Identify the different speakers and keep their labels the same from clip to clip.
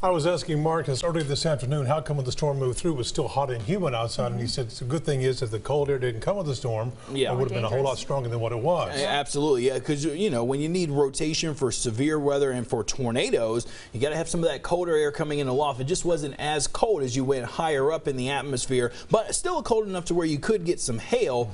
Speaker 1: I was asking Marcus earlier this afternoon how come when the storm moved through it was still hot and humid outside, and he said the good thing is that the cold air didn't come with the storm.
Speaker 2: Yeah.
Speaker 1: It would have been a whole lot stronger than what it was.
Speaker 2: Absolutely, yeah, because you know when you need rotation for severe weather and for tornadoes, you got to have some of that colder air coming in aloft. It just wasn't as cold as you went higher up in the atmosphere, but still cold enough to where you could get some hail.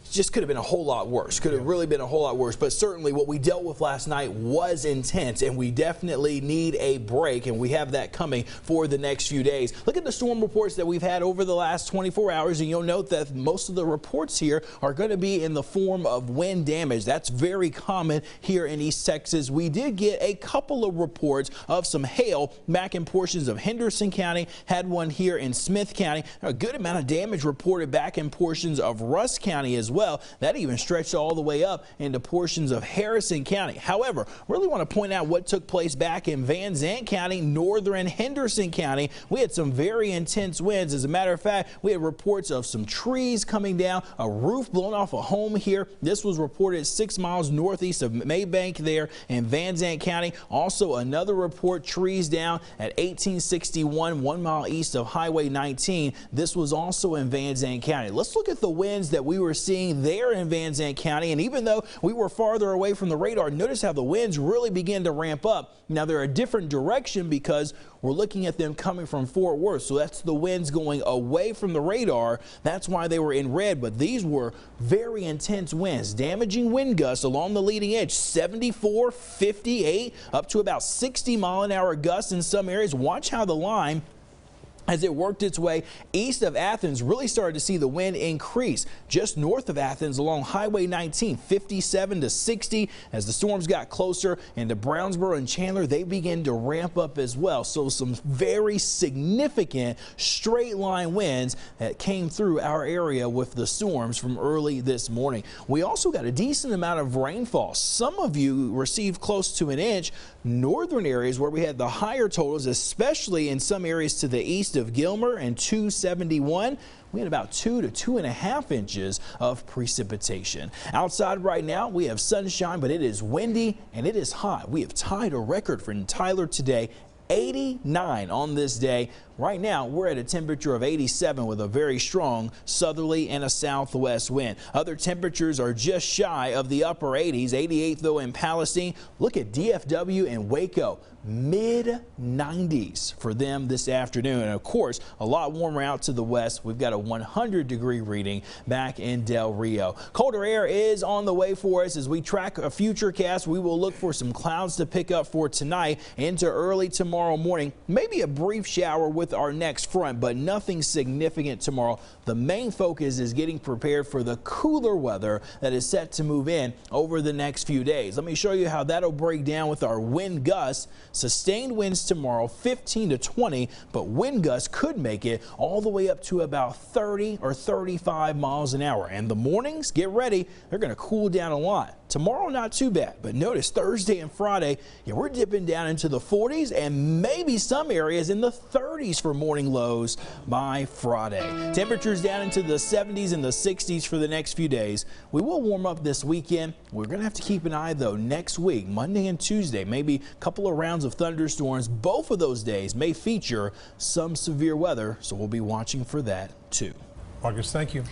Speaker 2: Just could have been a whole lot worse. Could have really been a whole lot worse. But certainly what we dealt with last night was intense, and we definitely need a break, and we have that coming for the next few days. Look at the storm reports that we've had over the last 24 hours, and you'll note that most of the reports here are going to be in the form of wind damage. That's very common here in East Texas. We did get a couple of reports of some hail back in portions of Henderson County, had one here in Smith County. A good amount of damage reported back in portions of Rusk County as well. That even stretched all the way up into portions of Harrison County. However, really want to point out what took place back in Van Zandt County, northern Henderson County. We had some very intense winds. As a matter of fact, we had reports of some trees coming down, a roof blown off a home here. This was reported 6 miles northeast of Maybank there in Van Zandt County. Also another report, trees down at 1861, 1 mile east of Highway 19. This was also in Van Zandt County. Let's look at the winds that we were seeing there in Van Zandt County, and even though we were farther away from the radar, notice how the winds really began to ramp up. Now they're a different direction because we're looking at them coming from Fort Worth, so that's the winds going away from the radar. That's why they were in red, but these were very intense winds, damaging wind gusts along the leading edge, 74, 58, up to about 60-mile-an-hour gusts in some areas. Watch how the line, as it worked its way east of Athens, really started to see the wind increase. Just north of Athens along Highway 19, 57 to 60. As the storms got closer into Brownsboro and Chandler, they began to ramp up as well. So some very significant straight line winds that came through our area with the storms from early this morning. We also got a decent amount of rainfall. Some of you received close to an inch. Northern areas where we had the higher totals, especially in some areas to the east of Gilmer and 271. We had about 2 to 2.5 inches of precipitation. Outside right now, we have sunshine, but it is windy and it is hot. We have tied a record for Tyler today. 89 on this day. Right now, we're at a temperature of 87 with a very strong southerly and a southwest wind. Other temperatures are just shy of the upper 80s. 88 though in Palestine. Look at DFW and Waco. Mid-90s for them this afternoon. And of course, a lot warmer out to the west. We've got a 100-degree reading back in Del Rio. Colder air is on the way for us. As we track a future cast, we will look for some clouds to pick up for tonight into early tomorrow morning. Maybe a brief shower with our next front, but nothing significant tomorrow. The main focus is getting prepared for the cooler weather that is set to move in over the next few days. Let me show you how that'll break down with our wind gusts. Sustained winds tomorrow, 15 to 20, but wind gusts could make it all the way up to about 30 or 35 miles an hour. And the mornings, get ready, they're going to cool down a lot. Tomorrow, not too bad, but notice Thursday and Friday, yeah, we're dipping down into the 40s and maybe some areas in the 30s for morning lows by Friday. Temperatures down into the 70s and the 60s for the next few days. We will warm up this weekend. We're going to have to keep an eye, though, next week, Monday and Tuesday, maybe a couple of rounds of thunderstorms. Both of those days may feature some severe weather, so we'll be watching for that, too.
Speaker 1: Marcus, thank you.